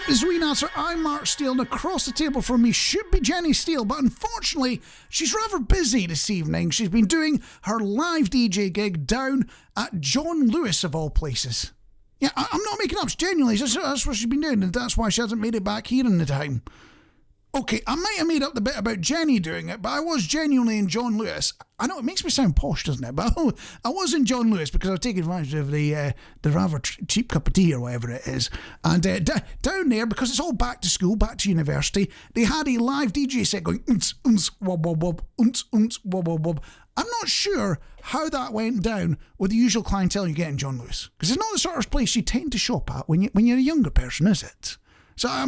It's A Wee Natter. I'm Marc Steele, and across the table from me should be Jenny Steele, but unfortunately she's rather busy this evening. She's been doing her live DJ gig down at John Lewis of all places. Yeah, I'm not making up, genuinely, that's what she's been doing, and that's why she hasn't made it back here in the time. Okay, I might have made up the bit about Jenny doing it, but I was genuinely in John Lewis. I know it makes me sound posh, doesn't it? But I was in John Lewis because I was taking advantage of the rather cheap cup of tea or whatever it is. And down there, because it's all back to school, back to university, they had a live DJ set going wob wob wob, wob wob wob. I'm not sure how that went down with the usual clientele you get in John Lewis, because it's not the sort of place you tend to shop at when you're a younger person, is it? So I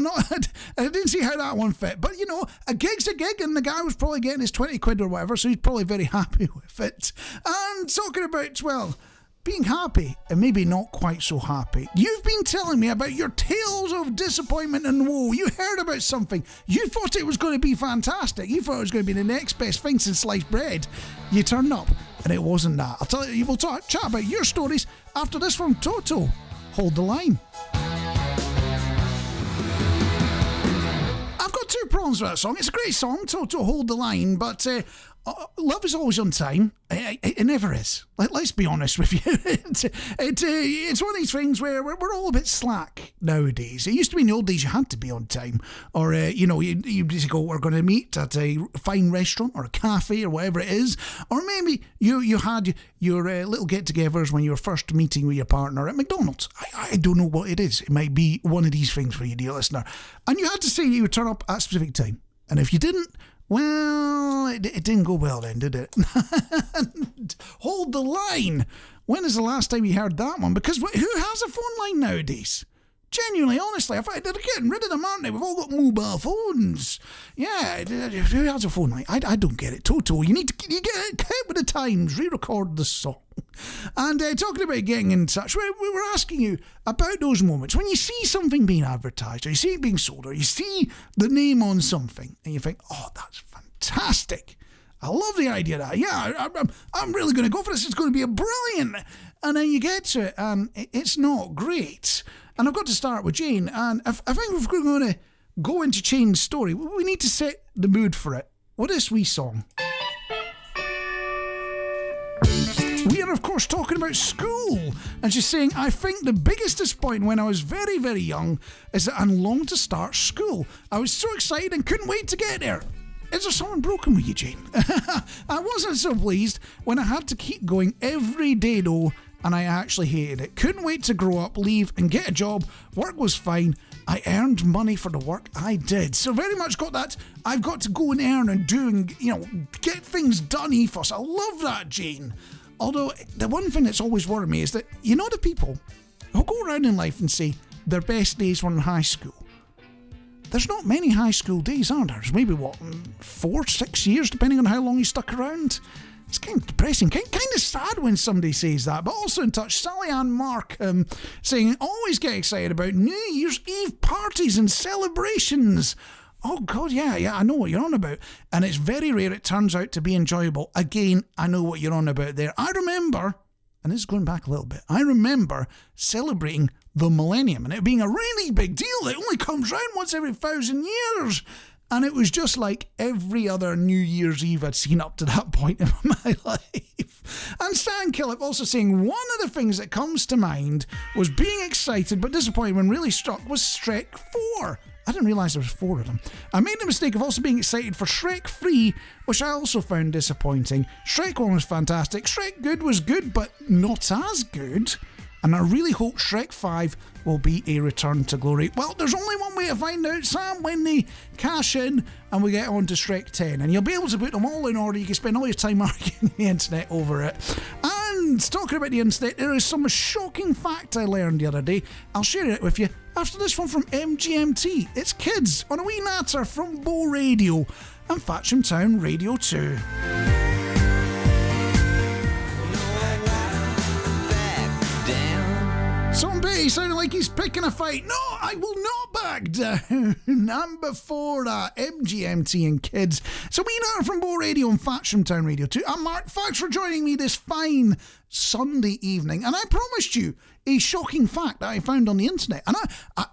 didn't see how that one fit. But, you know, a gig's a gig, and the guy was probably getting his 20 quid or whatever, so he's probably very happy with it. And talking about, well, being happy, and maybe not quite so happy. You've been telling me about your tales of disappointment and woe. You heard about something. You thought it was going to be fantastic. You thought it was going to be the next best thing since sliced bread. You turned up, and it wasn't that. I'll tell you, we'll chat about your stories after this from Toto. Hold the line. I've got two problems with that song. It's a great song, Toto, Hold the Line, but love is always on time. It never is. Let's be honest with you. It's one of these things where we're all a bit slack nowadays. It used to be in the old days you had to be on time, or you just go, we're going to meet at a fine restaurant or a cafe or whatever it is, or maybe you had your little get-togethers when you were first meeting with your partner at McDonald's. I don't know what it is. It might be one of these things for you, dear listener, and you had to say you would turn up at a specific time, and if you didn't, well, it didn't go well then, did it? Hold the line. When is the last time you heard that one? Because who has a phone line nowadays? Genuinely, honestly, they're getting rid of them, aren't they? We've all got mobile phones. Yeah, who has a phone line? I don't get it. Toto, you get with the times, re-record the song. And talking about getting in touch, we were asking you about those moments when you see something being advertised, or you see it being sold, or you see the name on something, and you think, oh, that's fantastic. I love the idea of that. Yeah, I'm really going to go for this. It's going to be brilliant. And then you get to it, and it's not great. And I've got to start with Jane, and I think if we're going to go into Jane's story, we need to set the mood for it. What is this wee song? We are, of course, talking about school. And she's saying, I think the biggest disappointment when I was very, very young is that I longed to start school. I was so excited and couldn't wait to get there. Is there something broken with you, Jane? I wasn't so pleased when I had to keep going every day, though, and I actually hated it. Couldn't wait to grow up, leave, and get a job. Work was fine. I earned money for the work I did. So very much got that I've got to go and earn and do and, get things done ethos. I love that, Jane. Although, the one thing that's always worried me is that, the people who go around in life and say their best days were in high school. There's not many high school days, are there? There's maybe, 4, 6 years, depending on how long you stuck around. It's kind of depressing, kind of sad when somebody says that. But also in touch, Sally and Marc saying, always get excited about New Year's Eve parties and celebrations. Oh, God, yeah, I know what you're on about. And it's very rare it turns out to be enjoyable. Again, I know what you're on about there. I remember, and this is going back a little bit, I remember celebrating the millennium and it being a really big deal. It only comes round once every 1,000 years. And it was just like every other New Year's Eve I'd seen up to that point in my life. And Stan Killip also saying, one of the things that comes to mind was being excited but disappointed when really struck was Shrek 4. I didn't realise there was 4 of them. I made the mistake of also being excited for Shrek 3, which I also found disappointing. Shrek 1 was fantastic. Shrek Good was good, but not as good. And I really hope Shrek 5 will be a return to glory. Well, there's only one way to find out, Sam, when they cash in and we get on to Shrek 10. And you'll be able to put them all in order. You can spend all your time arguing the internet over it. And talking about the internet, there is some shocking fact I learned the other day. I'll share it with you after this one from MGMT. It's Kids on A Wee Natter from Bowe Radio and Fatcham Town Radio 2. Some Bay sounding like he's picking a fight. No, I will not back back down. Number 4, MGMT and Kids. So we know from Bowe Radio and Fatcham Town Radio 2. I'm Mark. Thanks for joining me this fine Sunday evening. And I promised you a shocking fact that I found on the internet. And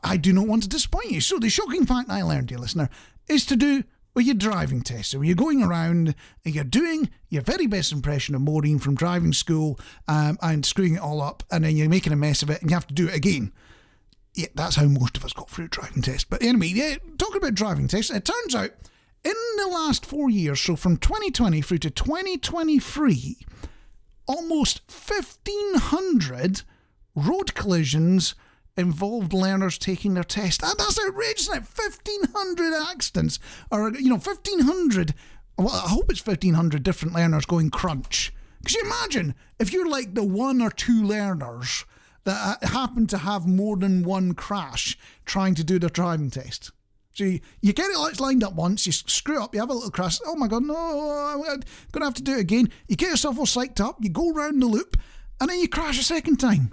I do not want to disappoint you. So the shocking fact I learned, dear listener, is to do with your driving test. So you're going around and you're doing your very best impression of Maureen from driving school and screwing it all up, and then you're making a mess of it and you have to do it again. Yeah, that's how most of us got through a driving test. But anyway, yeah, talking about driving tests, it turns out in the last 4 years, so from 2020 through to 2023, almost 1,500 road collisions involved learners taking their test. That's outrageous, isn't it? 1,500 accidents, or 1,500. Well, I hope it's 1,500 different learners going crunch. Because you imagine if you're like the 1 or 2 learners that happen to have more than one crash trying to do their driving test. So you get it lined up once, you screw up, you have a little crash. Oh my God, no, I'm going to have to do it again. You get yourself all psyched up, you go round the loop, and then you crash a second time.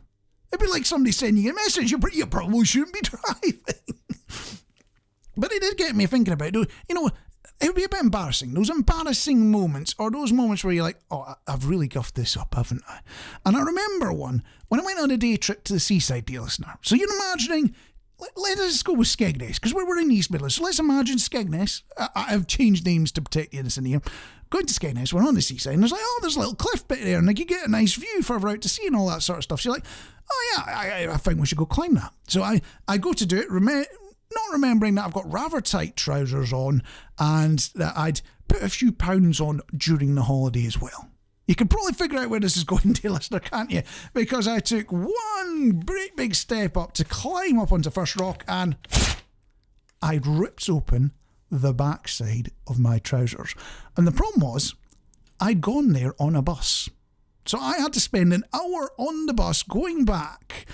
It'd be like somebody sending you a message. You probably shouldn't be driving. But it did get me thinking about it. It would be a bit embarrassing. Those embarrassing moments, or those moments where you're like, oh, I've really guffed this up, haven't I? And I remember one when I went on a day trip to the seaside, dear listener. So you're imagining, let us go with Skegness, because we're in the East Midlands. So let's imagine Skegness. I've changed names to protect the innocent here. Going to Skegness, we're on the seaside, and there's like, there's a little cliff bit there, and like you get a nice view further out to sea and all that sort of stuff. So you're like, oh yeah, I think we should go climb that. So I go to do it, not remembering that I've got rather tight trousers on, and that I'd put a few pounds on during the holiday as well. You can probably figure out where this is going, dear listener, can't you? Because I took one great big step up to climb up onto first rock, and I'd ripped open the backside of my trousers. And the problem was, I'd gone there on a bus. So I had to spend an hour on the bus going back,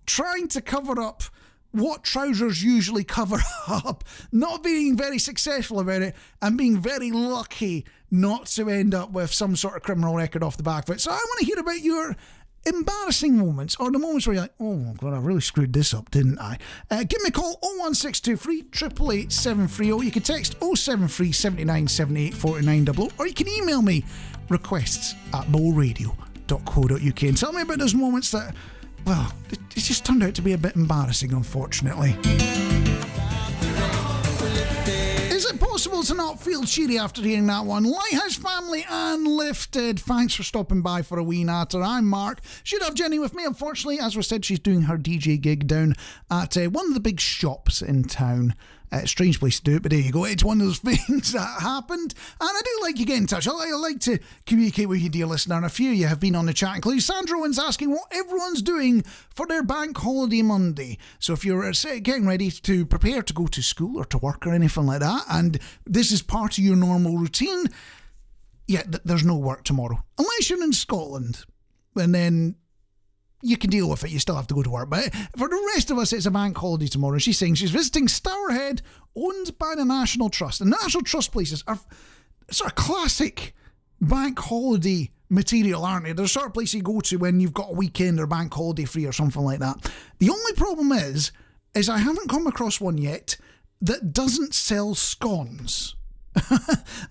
trying to cover up what trousers usually cover up, not being very successful about it, and being very lucky not to end up with some sort of criminal record off the back of it. So I want to hear about your embarrassing moments, or the moments where you're like, oh God, I really screwed this up, didn't I? Give me a call, 01623 888 730. You can text 073 79 78 4900, or you can email me requests@bowradio.co.uk and tell me about those moments that, well, it just turned out to be a bit embarrassing, unfortunately. Is it possible to not feel cheery after hearing that one? Lighthouse Family and Lifted. Thanks for stopping by for a wee natter. I'm Mark. Should have Jenny with me. Unfortunately, as we said, she's doing her DJ gig down at one of the big shops in town. Strange place to do it, but there you go. It's one of those things that happened. And I do like you get in touch. I like to communicate with you, dear listener. And a few of you have been on the chat, including Sandra Owens, asking what everyone's doing for their bank holiday Monday. So if you're getting ready to prepare to go to school or to work or anything like that, and this is part of your normal routine, yeah, there's no work tomorrow. Unless you're in Scotland. And then you can deal with it, you still have to go to work. But for the rest of us, it's a bank holiday tomorrow. She's saying she's visiting Stourhead, owned by the National Trust. And the National Trust places are sort of classic bank holiday material, aren't they? They're the sort of place you go to when you've got a weekend or bank holiday free or something like that. The only problem is I haven't come across one yet that doesn't sell scones.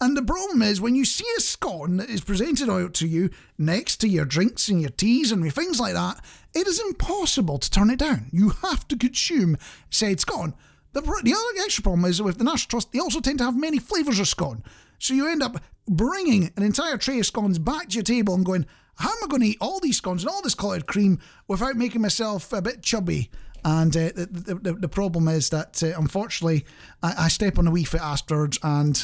And the problem is, when you see a scone that is presented out to you next to your drinks and your teas and things like that, it is impossible to turn it down. You have to consume said scone. The other extra problem is with the National Trust, they also tend to have many flavours of scone. So you end up bringing an entire tray of scones back to your table and going, how am I going to eat all these scones and all this clotted cream without making myself a bit chubby? And the problem is that, unfortunately, I step on a wee foot afterwards, and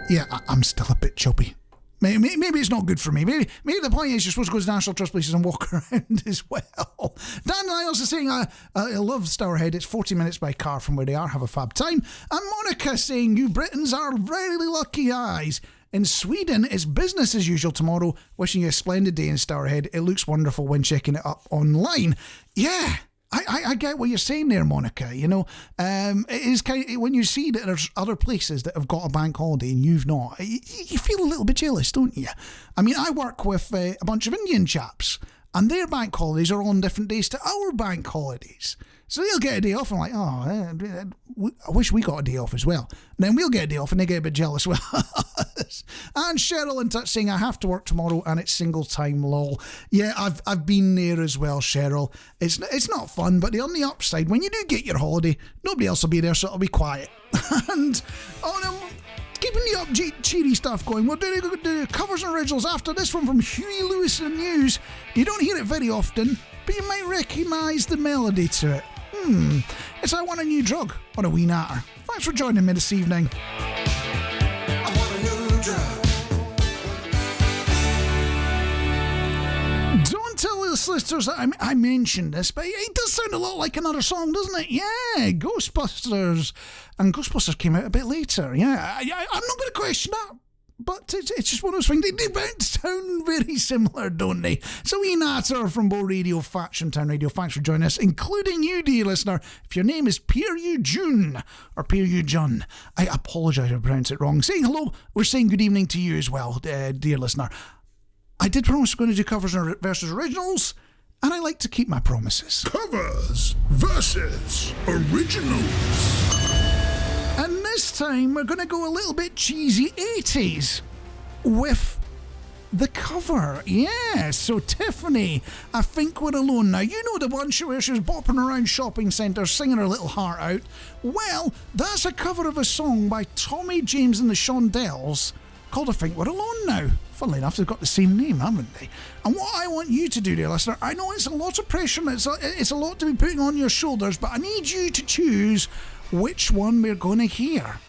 yeah, I'm still a bit chubby. Maybe it's not good for me. Maybe the point is you're supposed to go to National Trust places and walk around as well. Dan Niles is saying, I love Stourhead. It's 40 minutes by car from where they are. Have a fab time. And Monica saying, you Britons are very lucky eyes. In Sweden, it's business as usual tomorrow. Wishing you a splendid day in Stourhead. It looks wonderful when checking it up online. Yeah, I get what you're saying there, Monica. You know, it is kind of, when you see that there's other places that have got a bank holiday and you've not, you feel a little bit jealous, don't you? I mean, I work with a bunch of Indian chaps, and their bank holidays are on different days to our bank holidays. So they'll get a day off. I'm like, I wish we got a day off as well. And then we'll get a day off and they get a bit jealous. Well, and Cheryl in touch saying, I have to work tomorrow and it's single time, lol. Yeah, I've been there as well, Cheryl. It's not fun, but on the upside, when you do get your holiday, nobody else will be there, so it'll be quiet. And keeping the upbeat, cheery stuff going, we're doing covers and originals after this one from Huey Lewis and the News. You don't hear it very often, but you might recognise the melody to it. It's I Want a New Drug on A Wee Natter. Thanks for joining me this evening. I want a new drug. Don't tell the listeners that I mentioned this, but it does sound a lot like another song, doesn't it? Yeah, Ghostbusters. And Ghostbusters came out a bit later. Yeah, I'm not going to question that. But it's just one of those things. They both sound very similar, don't they? So Wee Natter from Bowe Radio, Fatcham Radio. Thanks for joining us, including you, dear listener. If your name is Pierre June or Pierre Jun, I apologise if I pronounce it wrong. Saying hello, we're saying good evening to you as well, dear listener. I did promise we're going to do covers versus originals, and I like to keep my promises. Covers versus originals. And this time we're going to go a little bit cheesy 80s with the cover. Yeah, so Tiffany, I Think We're Alone Now. You know the one where she was bopping around shopping centres singing her little heart out. Well, that's a cover of a song by Tommy James and the Shondells called I Think We're Alone Now. Funnily enough, they've got the same name, haven't they? And what I want you to do, dear listener, I know it's a lot of pressure and it's a lot to be putting on your shoulders, but I need you to choose which one we're going to hear.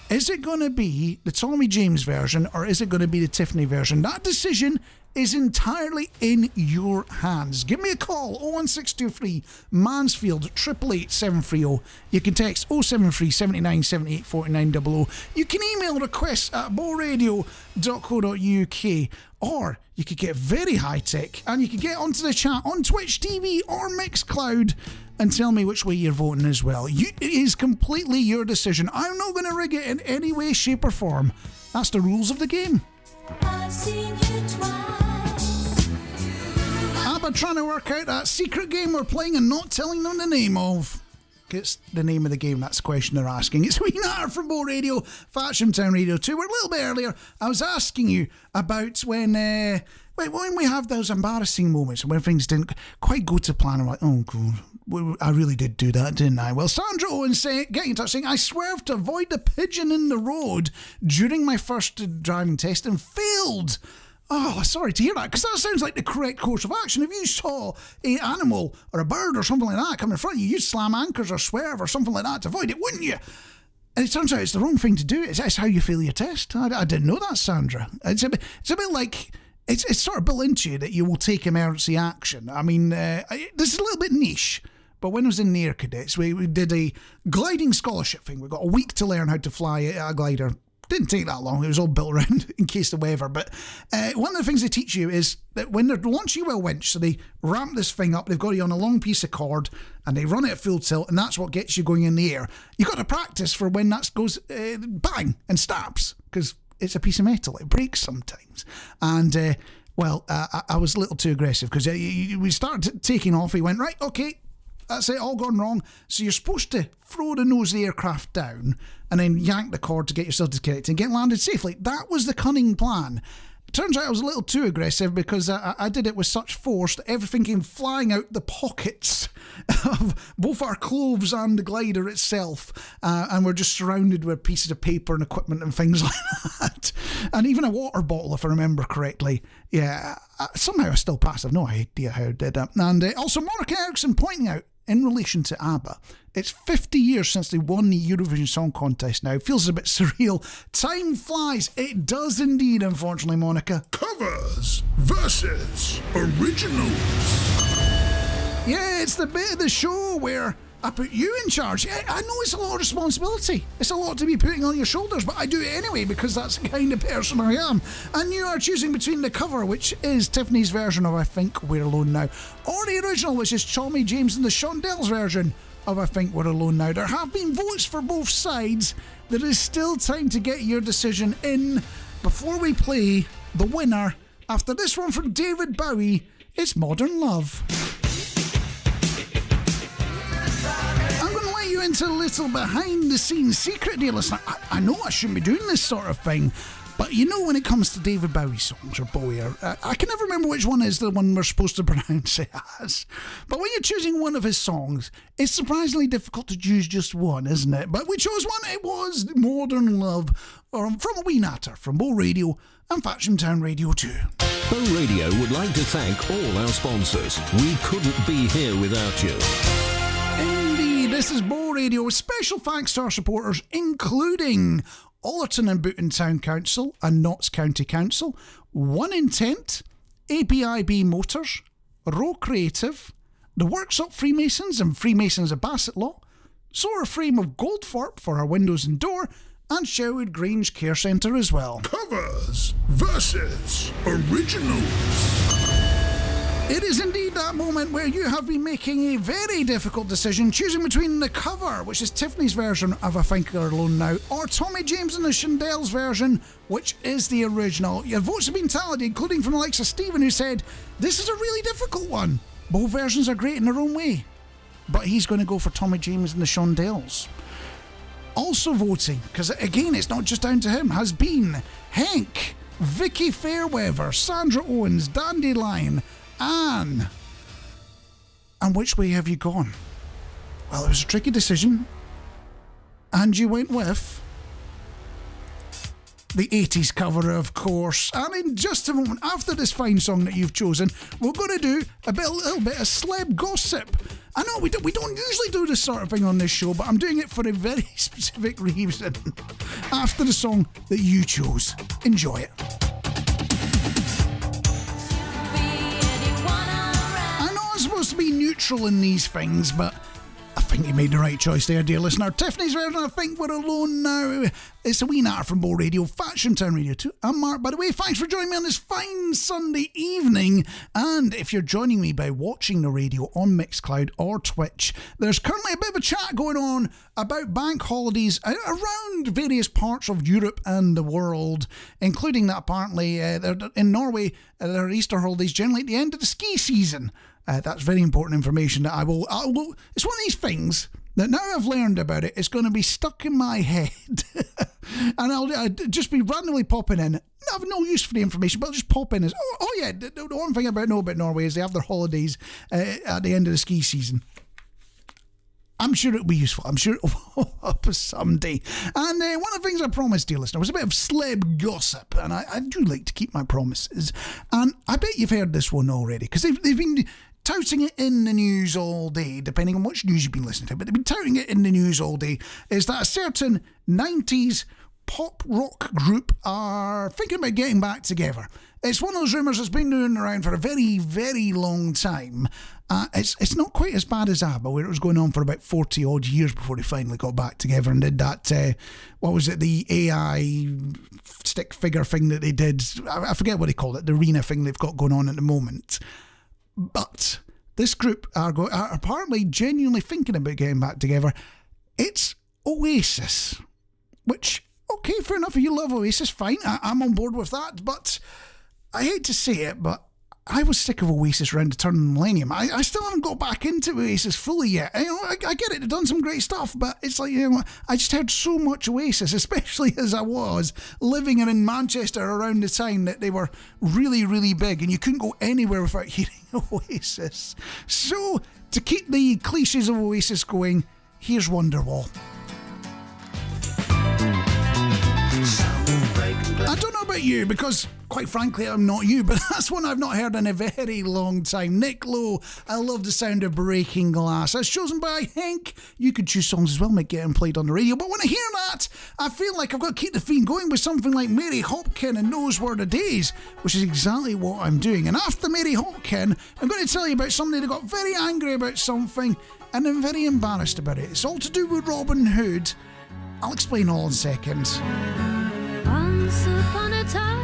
Is it going to be the Tommy James version or is it going to be the Tiffany version? That decision is entirely in your hands. Give me a call, 01623 Mansfield 888 730. You can text 073 79 78 49 00. You can email requests at bowradio.co.uk, or you could get very high tech and you could get onto the chat on Twitch TV or Mixcloud and tell me which way you're voting as well. It is completely your decision. I'm not going to rig it in any way, shape or form. That's the rules of the game. I've seen you twice. ABBA trying to work out that secret game we're playing and not telling them the name of. It's the name of the game, that's the question they're asking. It's Wee Natter from Bowe Radio, Fatcham Radio 2. We're a little bit earlier. I was asking you about when we have those embarrassing moments when things didn't quite go to plan. I'm like, oh God, I really did do that, didn't I? Well, Sandra Owen getting in touch saying, I swerved to avoid the pigeon in the road during my first driving test and failed. Oh, sorry to hear that, because that sounds like the correct course of action. If you saw an animal or a bird or something like that come in front of you, you'd slam anchors or swerve or something like that to avoid it, wouldn't you? And it turns out it's the wrong thing to do. It's how you fail your test. I didn't know that, Sandra. It's a bit like... It's sort of built into you that you will take emergency action. I mean, this is a little bit niche, but when I was in the Air Cadets, we did a gliding scholarship thing. We got a week to learn how to fly a glider. Didn't take that long. It was all built around in case of weather. But one of the things they teach you is that when they're launching you a winch, so they ramp this thing up, they've got you on a long piece of cord, and they run it at full tilt, and that's what gets you going in the air. You've got to practice for when that goes bang and stops, because it's a piece of metal. It breaks sometimes. And, I was a little too aggressive because we started taking off. He went, right, okay, that's it, all gone wrong. So you're supposed to throw the nose of the aircraft down and then yank the cord to get yourself disconnected and get landed safely. That was the cunning plan. Turns out I was a little too aggressive because I did it with such force that everything came flying out the pockets of both our clothes and the glider itself, and we're just surrounded with pieces of paper and equipment and things like that, and even a water bottle if I remember correctly. Yeah, somehow I still passed. I've no idea how I did that. And also Marc Erickson pointing out, in relation to ABBA, it's 50 years since they won the Eurovision Song Contest now. It feels a bit surreal. Time flies. It does indeed, unfortunately, Monica. Covers versus originals. Yeah, it's the bit of the show where I put you in charge. I know it's a lot of responsibility. It's a lot to be putting on your shoulders, but I do it anyway because that's the kind of person I am. And you are choosing between the cover, which is Tiffany's version of I Think We're Alone Now, or the original, which is Tommy James and the Shondells version of I Think We're Alone Now. There have been votes for both sides. There is still time to get your decision in before we play the winner. After this one from David Bowie, it's Modern Love. into a little behind the scenes secret, dear listener. I know I shouldn't be doing this sort of thing, but you know when it comes to David Bowie songs or Bowie, I can never remember which one is the one we're supposed to pronounce it as. But when you're choosing one of his songs, it's surprisingly difficult to choose just one, isn't it? But we chose one. It was Modern Love from A Wee Natter from Bowe Radio and Fatcham Town Radio 2. Bowe Radio would like to thank all our sponsors. We couldn't be here without you. Indeed, this is Bowe Radio with special thanks to our supporters, including Ollerton and Booton Town Council and Notts County Council, One Intent, ABIB Motors, Row Creative, the Workshop Freemasons and Freemasons of Bassetlaw, Solar Frame of Goldthorpe for our windows and door, and Sherwood Grange Care Centre as well. Covers versus originals. It is indeed that moment where you have been making a very difficult decision, choosing between the cover, which is Tiffany's version of I Think You're Alone Now, or Tommy James and the Shondells version, which is the original. Your votes have been tallied, including from the likes of Stephen, who said, this is a really difficult one. Both versions are great in their own way. But he's going to go for Tommy James and the Shondells. Also voting, because again, it's not just down to him, has been Hank, Vicky Fairweather, Sandra Owens, Dandelion, Anne. And which way have you gone? Well, it was a tricky decision. And you went with the 80s cover, of course. And in just a moment, after this fine song that you've chosen, we're going to do a little bit of celeb gossip. I know we don't usually do this sort of thing on this show, but I'm doing it for a very specific reason. After the song that you chose. Enjoy it. I know I'm supposed to be neutral in these things, but I think you made the right choice there, dear listener. Tiffany's version, I Think We're Alone Now. It's A Wee Natter from Bowe Radio, Fatcham Town Radio 2. I'm Marc, by the way. Thanks for joining me on this fine Sunday evening. And if you're joining me by watching the radio on Mixcloud or Twitch, there's currently a bit of a chat going on about bank holidays around various parts of Europe and the world, including that apparently in Norway, there are Easter holidays generally at the end of the ski season. That's very important information that I will. It's one of these things that now I've learned about it, it's going to be stuck in my head. And I'll just be randomly popping in. I have no use for the information, but I'll just pop in as, yeah, the one thing I know about Norway is they have their holidays at the end of the ski season. I'm sure it'll be useful. I'm sure it'll up someday. And one of the things I promised, dear listener, was a bit of celeb gossip. And I do like to keep my promises. And I bet you've heard this one already, because they've been touting it in the news all day, depending on which news you've been listening to, but they've been touting it in the news all day, is that a certain 90s pop rock group are thinking about getting back together. It's one of those rumours that's been going around for a very, very long time. It's not quite as bad as ABBA, where it was going on for about 40 odd years before they finally got back together and did that, what was it, the AI stick figure thing that they did. I forget what they call it, the arena thing they've got going on at the moment. But this group are apparently genuinely thinking about getting back together. It's Oasis, which, okay, fair enough, if you love Oasis, fine, I'm on board with that, but I hate to say it, but I was sick of Oasis around the turn of the millennium. I still haven't got back into Oasis fully yet. I get it, they've done some great stuff, but it's like, I just heard so much Oasis, especially as I was living in Manchester around the time that they were really, really big, and you couldn't go anywhere without hearing Oasis. So, to keep the cliches of Oasis going, here's Wonderwall. I don't know about you, because quite frankly I'm not you, but that's one I've not heard in a very long time. Nick Lowe, I love the sound of Breaking Glass. As chosen by Hank. You could choose songs as well, might get them played on the radio, but when I hear that, I feel like I've got to keep the theme going with something like Mary Hopkin and Those Were the Days, which is exactly what I'm doing. And after Mary Hopkin, I'm going to tell you about somebody that got very angry about something and then very embarrassed about it. It's all to do with Robin Hood. I'll explain all in a second. Once upon a time.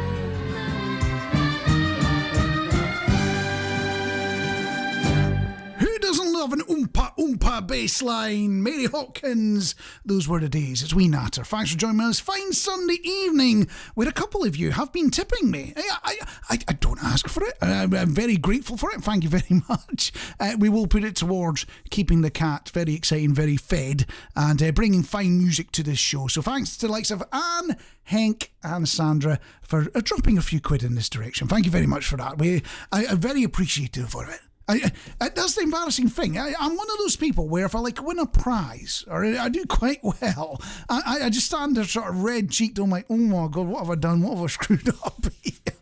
Who doesn't love an oompa oompa Pina, bassline, Mary Hopkins. Those were the days. It's Wee Natter. Thanks for joining me on this fine Sunday evening where a couple of you have been tipping me. I don't ask for it. I'm very grateful for it. Thank you very much. We will put it towards keeping the cat very exciting, very fed, and bringing fine music to this show. So thanks to the likes of Anne, Henk and Sandra for dropping a few quid in this direction. Thank you very much for that. I'm very appreciative for it. That's the embarrassing thing. I'm one of those people where if I win a prize or I do quite well, I just stand there sort of red-cheeked. I'm like, oh my God, what have I done? What have I screwed up here?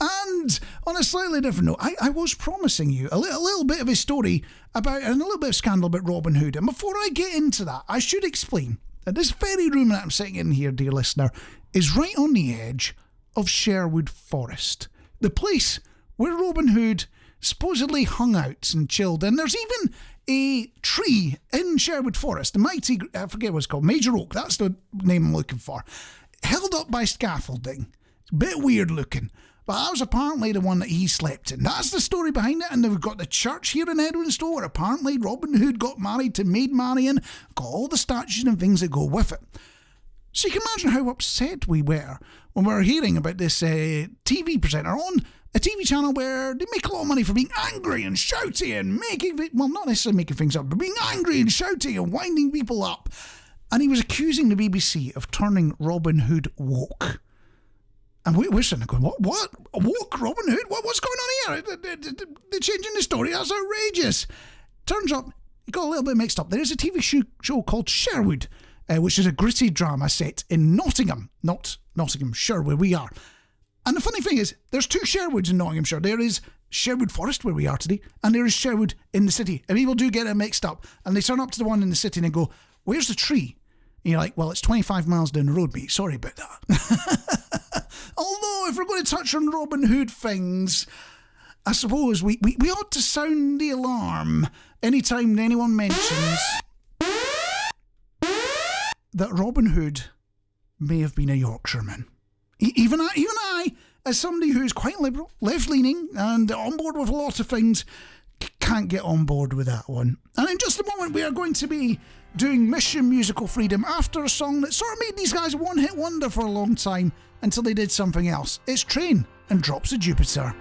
And on a slightly different note, I was promising you a little bit of a story about and a little bit of scandal about Robin Hood. And before I get into that, I should explain that this very room that I'm sitting in here, dear listener, is right on the edge of Sherwood Forest, the place where Robin Hood supposedly hung out and chilled. And there's even a tree in Sherwood Forest, the mighty, I forget what it's called, Major Oak, that's the name I'm looking for, held up by scaffolding. It's a bit weird looking, but that was apparently the one that he slept in. That's the story behind it. And then we've got the church here in Edwinstowe where apparently Robin Hood got married to Maid Marian, got all the statues and things that go with it. So you can imagine how upset we were when we were hearing about this TV presenter on a TV channel where they make a lot of money for being angry and shouty and well, not necessarily making things up, but being angry and shouty and winding people up. And he was accusing the BBC of turning Robin Hood woke. And we're sitting there going, what? Woke Robin Hood? What's going on here? They're changing the story. That's outrageous. Turns up, he got a little bit mixed up. There is a TV show called Sherwood, which is a gritty drama set in Nottingham, not Nottinghamshire, where we are. And the funny thing is, there's two Sherwoods in Nottinghamshire. There is Sherwood Forest, where we are today, and there is Sherwood in the city. And people do get it mixed up. And they turn up to the one in the city and they go, where's the tree? And you're like, well, it's 25 miles down the road, mate. Sorry about that. Although, if we're going to touch on Robin Hood things, I suppose we ought to sound the alarm anytime anyone mentions that Robin Hood may have been a Yorkshireman. Even I, as somebody who's quite liberal, left-leaning, and on board with a lot of things, can't get on board with that one. And in just a moment, we are going to be doing Mission Musical Freedom after a song that sort of made these guys a one-hit wonder for a long time until they did something else. It's Train and Drops of Jupiter.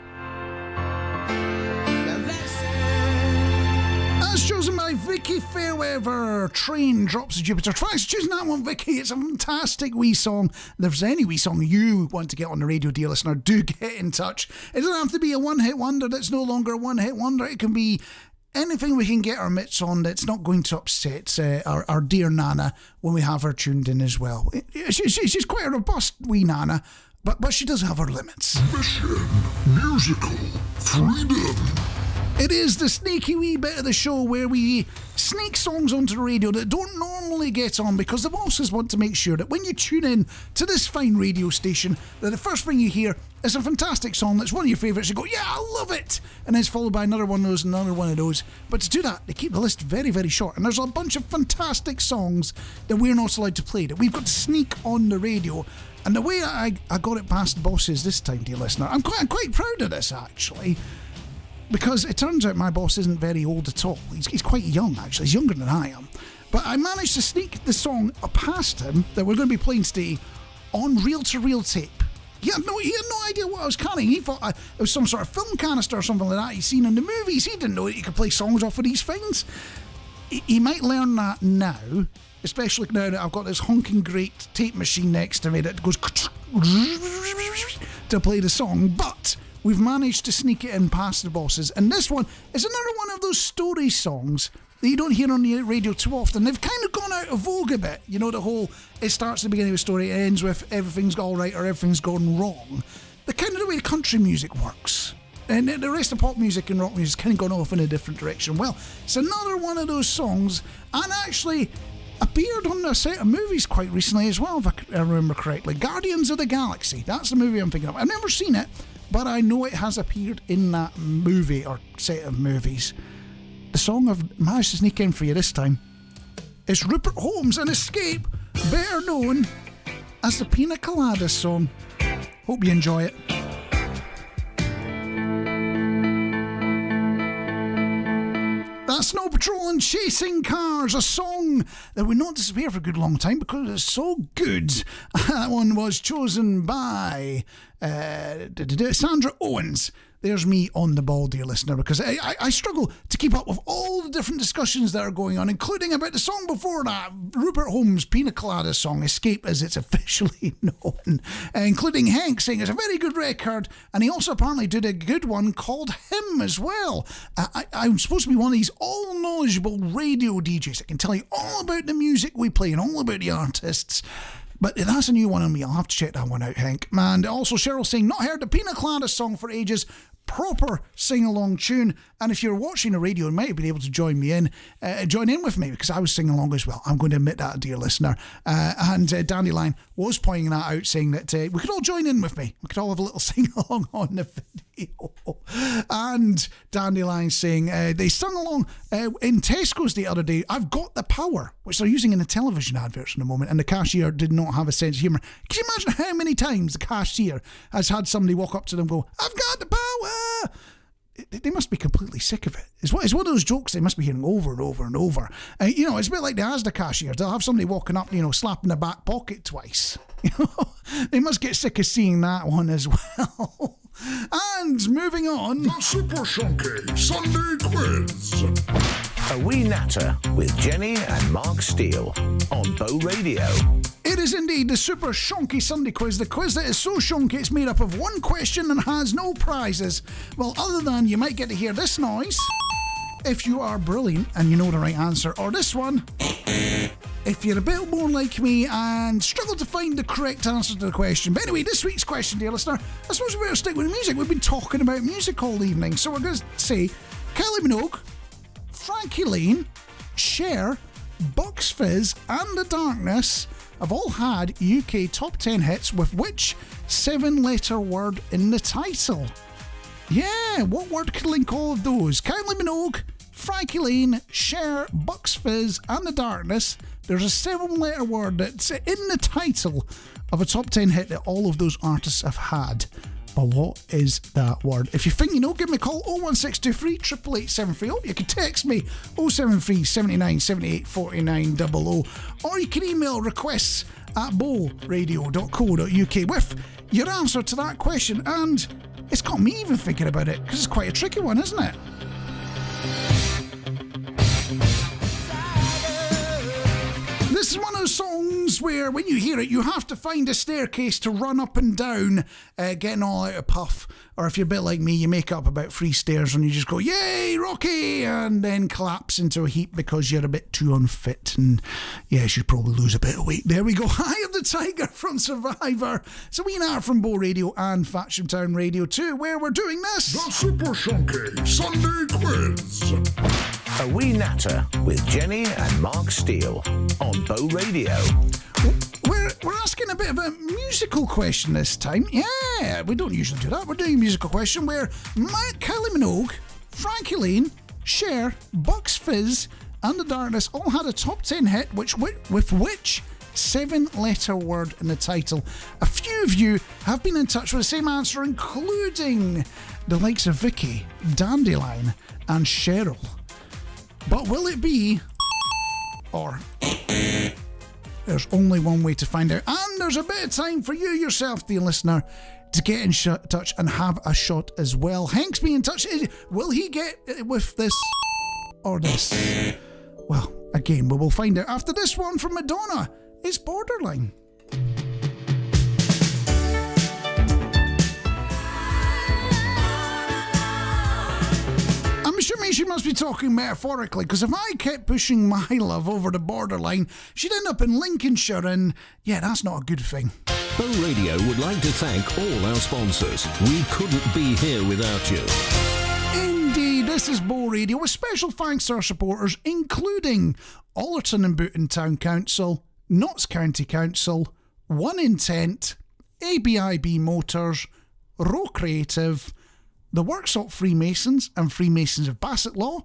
As chosen by Vicky Fairweather, Train Drops of Jupiter. Thanks for choosing that one, Vicky. It's a fantastic wee song. If there's any wee song you want to get on the radio, dear listener, do get in touch. It doesn't have to be a one-hit wonder that's no longer a one-hit wonder. It can be anything we can get our mitts on that's not going to upset our dear Nana when we have her tuned in as well. She's quite a robust wee Nana, but she does have her limits. Mission Musical Freedom. It is the sneaky wee bit of the show where we sneak songs onto the radio that don't normally get on because the bosses want to make sure that when you tune in to this fine radio station, that the first thing you hear is a fantastic song that's one of your favourites. You go, yeah, I love it! And then it's followed by another one of those, another one of those. But to do that, they keep the list very, very short. And there's a bunch of fantastic songs that we're not allowed to play, that we've got to sneak on the radio. And the way I got it past bosses this time, dear listener, I'm quite proud of this, actually. Because it turns out my boss isn't very old at all. He's quite young, actually. He's younger than I am. But I managed to sneak the song past him that we're going to be playing today on reel-to-reel tape. He had no idea what I was carrying. He thought it was some sort of film canister or something like that he'd seen in the movies. He didn't know that you could play songs off of these things. He might learn that now, especially now that I've got this honking great tape machine next to me that goes to play the song. But we've managed to sneak it in past the bosses. And this one is another one of those story songs that you don't hear on the radio too often. They've kind of gone out of vogue a bit. You know, the whole, it starts at the beginning of a story, it ends with everything's all right or everything's gone wrong. The kind of the way country music works. And the rest of pop music and rock music's kind of gone off in a different direction. Well, it's another one of those songs, and actually appeared on a set of movies quite recently as well, if I remember correctly. Guardians of the Galaxy. That's the movie I'm thinking of. I've never seen it, but I know it has appeared in that movie or set of movies. The song I've managed to sneak in for you this time is Rupert Holmes and Escape, better known as the Pina Coladas song. Hope you enjoy it. That's no Patrol and Chasing Cars, a song that would not disappear for a good long time because it's so good. That one was chosen by Sandra Owens. There's me on the ball, dear listener, because I struggle to keep up with all the different discussions that are going on, including about the song before that, Rupert Holmes' Pina Coladas song, Escape as it's officially known, including Hank saying it's a very good record, and he also apparently did a good one called Him as well. I'm supposed to be one of these all-knowledgeable radio DJs that can tell you all about the music we play and all about the artists. But that's a new one on me. I'll have to check that one out, Hank. And also Cheryl saying, not heard the Pina Colada song for ages. Proper sing-along tune. And if you're watching the radio, you might have been able to join in with me, because I was singing along as well. I'm going to admit that, dear listener. And Dandelion was pointing that out, saying that we could all join in with me. We could all have a little sing-along on the video. And Dandelion saying they sung along in Tesco's the other day, I've Got the Power, which they're using in the television adverts in the moment, and the cashier did not have a sense of humour. Can you imagine how many times the cashier has had somebody walk up to them and go, I've got the power? They must be completely sick of it. It's one of those jokes they must be hearing over and over and over. It's a bit like the Asda cashiers. They'll have somebody walking up, slapping the back pocket twice. They must get sick of seeing that one as well. And moving on, the Super Shonky Sunday Quiz. A Wee Natter with Jenny and Marc Steele on Bowe Radio. It is indeed the Super Shonky Sunday Quiz, the quiz that is so shonky it's made up of one question and has no prizes. Well, other than you might get to hear this noise if you are brilliant and you know the right answer, or this one if you're a bit more like me and struggle to find the correct answer to the question. But anyway, this week's question, dear listener, I suppose we better stick with music. We've been talking about music all evening, so we're going to say Kylie Minogue, Frankie Lane, Cher, Bucks Fizz and The Darkness have all had UK top 10 hits with which 7-letter word in the title? Yeah, what word could link all of those? Kylie Minogue, Frankie Lane, Cher, Bucks Fizz and The Darkness. There's a 7-letter word that's in the title of a top 10 hit that all of those artists have had. But what is that word? If you think you know, give me a call 01623 888 730. You can text me 073 79 78 49 00, or you can email requests at bowradio.co.uk with your answer to that question. And it's got me even thinking about it, because it's quite a tricky one, isn't it? This is one of those songs where when you hear it, you have to find a staircase to run up and down, getting all out of puff. Or if you're a bit like me, you make up about 3 stairs and you just go, yay, Rocky, and then collapse into a heap because you're a bit too unfit. And yes, you'd probably lose a bit of weight. There we go. Eye of the Tiger from Survivor. It's A Wee Natter from Bowe Radio and Fatcham Town Radio 2, where we're doing this. The Super Shonky Sunday Quiz. A Wee Natter with Jenny and Marc Steele on Bowe Radio. We're asking a bit of a musical question this time. Yeah, we don't usually do that. We're doing a musical question where Kylie Minogue, Frankie Lane, Cher, Bucks Fizz and The Darkness all had a top 10 hit with which 7-letter word in the title. A few of you have been in touch with the same answer, including the likes of Vicky, Dandelion and Cheryl. But will it be, or there's only one way to find out, and there's a bit of time for you yourself, dear listener, to get in touch and have a shot as well. Hank's been in touch. Will he get with this or this? Well, again, we will find out after this one from Madonna. It's Borderline. I'm assuming she must be talking metaphorically, because if I kept pushing my love over the borderline, she'd end up in Lincolnshire, and yeah, that's not a good thing. Bowe Radio would like to thank all our sponsors. We couldn't be here without you. Indeed, this is Bowe Radio with special thanks to our supporters, including Allerton and Booton Town Council, Notts County Council, One Intent, ABIB Motors, Row Creative, the Workshop Freemasons and Freemasons of Bassett Law,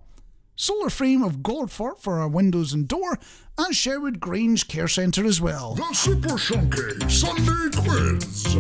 Solar Frame of Gordfort for our windows and door, and Sherwood Grange Care Centre as well. The Super Shonky Sunday Quiz.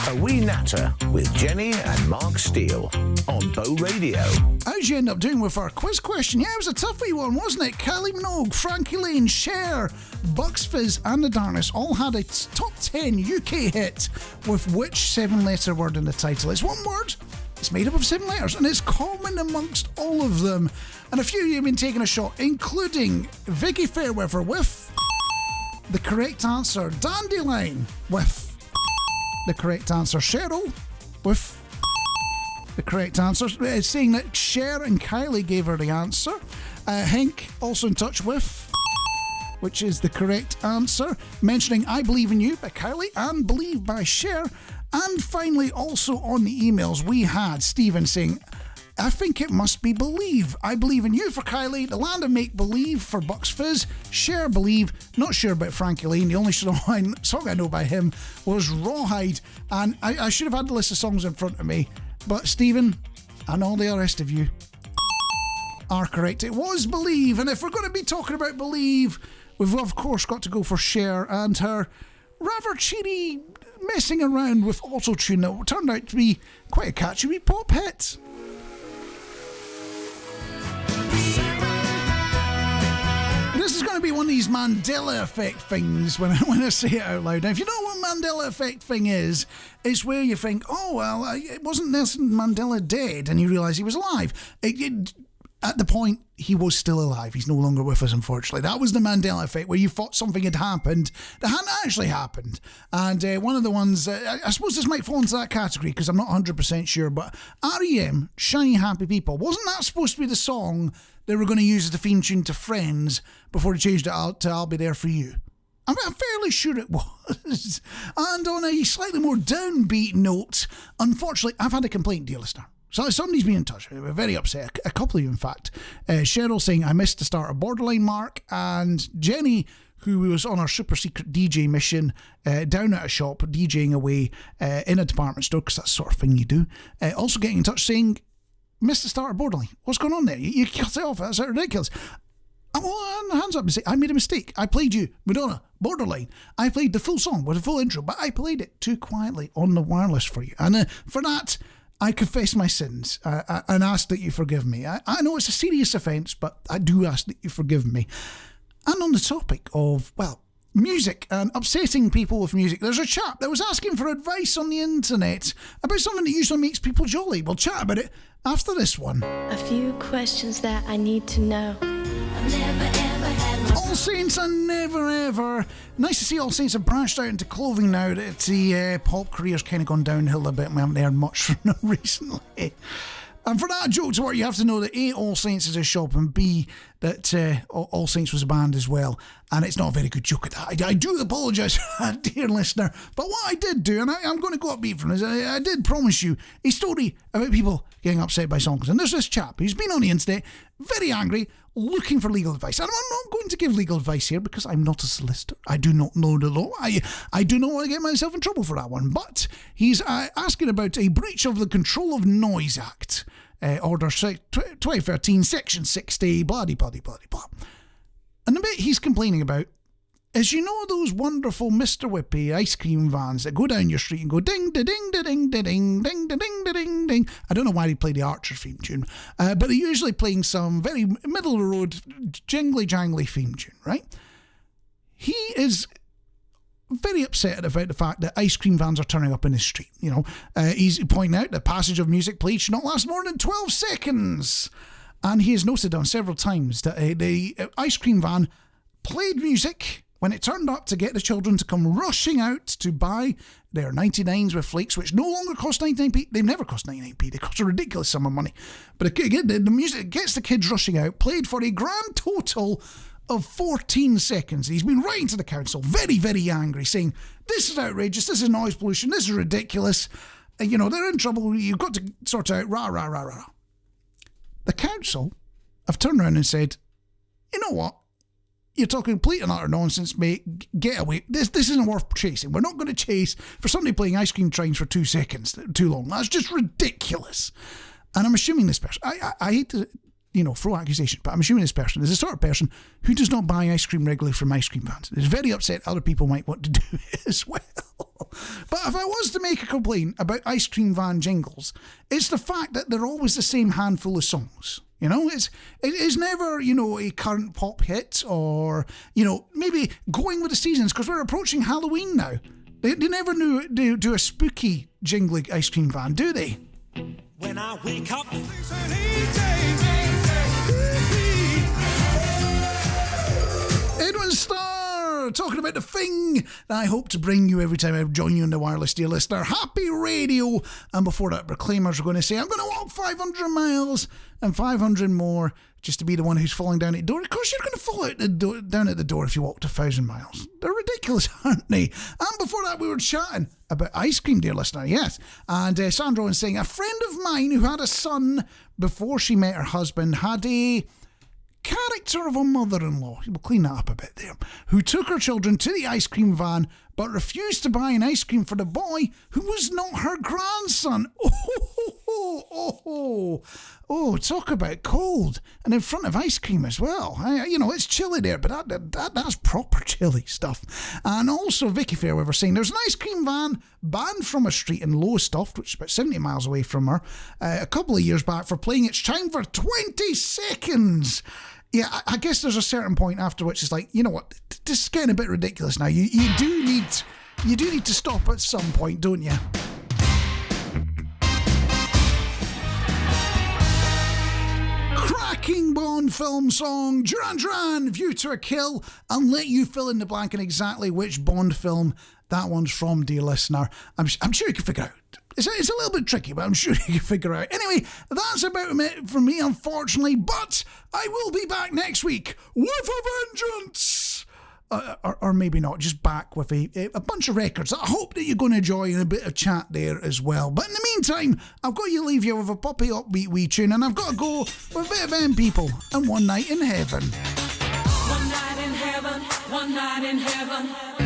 A Wee Natter with Jenny and Marc Steele on Bowe Radio. How'd you end up doing with our quiz question? Yeah, it was a toughie one, wasn't it? Kylie Minogue, Frankie Lane, Cher, Bucks Fizz and The Darkness all had a top 10 UK hit with which 7-letter word in the title? It's one word, it's made up of 7 letters, and it's common amongst all of them. And a few of you have been taking a shot, including Vicky Fairweather with the correct answer, Dandelion with the correct answer, Cheryl with the correct answer, saying that Cher and Kylie gave her the answer. Hank also in touch with, which is the correct answer, mentioning I Believe in You by Kylie and Believe by Cher. And finally, also on the emails, we had Stephen saying, I think it must be Believe. I Believe in You for Kylie, The Land of Make Believe for Bucks Fizz, Cher Believe, not sure about Frankie Lane, the only song I know by him was Rawhide, and I should have had the list of songs in front of me, but Stephen and all the rest of you are correct. It was Believe, and if we're going to be talking about Believe, we've of course got to go for Cher and her rather cheery messing around with auto-tune that turned out to be quite a catchy wee pop hit. This is going to be one of these Mandela effect things when I say it out loud. Now, if you know what Mandela effect thing is, it's where you think, oh, well, it wasn't Nelson Mandela dead, and you realise he was alive. At the point, he was still alive. He's no longer with us, unfortunately. That was the Mandela effect, where you thought something had happened that hadn't actually happened. And one of the ones, I suppose this might fall into that category, because I'm not 100% sure, but R.E.M., Shiny Happy People, wasn't that supposed to be the song they were going to use as the theme tune to Friends before they changed it out to I'll Be There For You? I'm fairly sure it was. And on a slightly more downbeat note, unfortunately, I've had a complaint, dear listener. So somebody's been in touch. We're very upset. A couple of you, in fact. Cheryl saying, I missed the start of Borderline, Mark. And Jenny, who was on our super secret DJ mission down at a shop, DJing away in a department store, because that's the sort of thing you do. Also getting in touch saying, missed the start of Borderline. What's going on there? You cut it off. That's ridiculous. Well, hands up and say, I made a mistake. I played you, Madonna, Borderline. I played the full song with a full intro, but I played it too quietly on the wireless for you. And for that, I confess my sins and ask that you forgive me. I know it's a serious offence, but I do ask that you forgive me. And on the topic of, well, music and upsetting people with music, there's a chap that was asking for advice on the internet about something that usually makes people jolly. We'll chat about it after this one. A few questions that I need to know. I've never ever had my All Saints and Never Ever. Nice to see All Saints have branched out into clothing now that the pop career's kind of gone downhill a bit and we haven't heard much from them recently. And for that joke to work, you have to know that A, All Saints is a shop, and B, that All Saints was a band as well. And it's not a very good joke at that. I do apologise for that, dear listener. But what I did do, and I'm going to go upbeat from this, I did promise you a story about people getting upset by songs. And there's this chap who's been on the internet, very angry, looking for legal advice. And I'm not going to give legal advice here because I'm not a solicitor. I do not know the law. I do not want to get myself in trouble for that one. But he's asking about a breach of the Control of Noise Act. Order 2013, Section 60, blah, blah, blah, blah, blah. And the bit he's complaining about is, you know, those wonderful Mr. Whippy ice cream vans that go down your street and go ding, da ding, da ding, da ding, ding, da ding, da ding, ding. I don't know why they play the Archer theme tune, but they're usually playing some very middle of the road, jingly jangly theme tune, right? He is very upset about the fact that ice cream vans are turning up in his street. You know, he's pointing out that passage of music played should not last more than 12 seconds. And he has noted on several times that the ice cream van played music when it turned up to get the children to come rushing out to buy their 99s with flakes, which no longer cost 99p. They've never cost 99p. They cost a ridiculous sum of money. But again, the music gets the kids rushing out, played for a grand total of 14 seconds. He's been writing to the council, very, very angry, saying, this is outrageous, this is noise pollution, this is ridiculous. You know, they're in trouble, you've got to sort out, rah, rah, rah, rah. The council have turned around and said, you know what? You're talking complete and utter nonsense, mate. Get away. This isn't worth chasing. We're not going to chase for somebody playing ice cream trains for 2 seconds too long. That's just ridiculous. And I'm assuming this person, I hate to, you know, throw accusation, but I'm assuming this person is the sort of person who does not buy ice cream regularly from ice cream vans. Is very upset other people might want to do it as well. But if I was to make a complaint about ice cream van jingles, it's the fact that they're always the same handful of songs. You know, it's never, a current pop hit or, maybe going with the seasons, because we're approaching Halloween now. They never do a spooky jingly ice cream van, do they? When I wake up, Edwin Starr talking about the thing that I hope to bring you every time I join you on the wireless, dear listener. Happy radio. And before that, Proclaimers are going to say, I'm going to walk 500 miles and 500 more just to be the one who's falling down at the door. Of course, you're going to fall down at the door if you walked 1,000 miles. They're ridiculous, aren't they? And before that, we were chatting about ice cream, dear listener, yes. And Sandra was saying, a friend of mine who had a son before she met her husband had a character of a mother-in-law, we'll clean that up a bit there, who took her children to the ice cream van but refused to buy an ice cream for the boy who was not her grandson. Oh, talk about cold. And in front of ice cream as well. It's chilly there, but that's proper chilly stuff. And also Vicky Fairweather saying there's an ice cream van banned from a street in Lowestoft, which is about 70 miles away from her, a couple of years back for playing its chime for 20 seconds. Yeah, I guess there's a certain point after which it's like, you know what, this is getting a bit ridiculous now. You do need to stop at some point, don't you? Cracking Bond film song, Duran Duran, View to a Kill, and let you fill in the blank on exactly which Bond film that one's from, dear listener. I'm sure you can figure out. It's a little bit tricky, but I'm sure you can figure out. Anyway, that's about it from me, unfortunately, but I will be back next week with a vengeance! Or maybe not, just back with a bunch of records that I hope that you're going to enjoy and a bit of chat there as well. But in the meantime, I've got to leave you with a poppy upbeat wee tune, and I've got to go with a bit of M People and One Night in Heaven. One night in heaven, one night in heaven.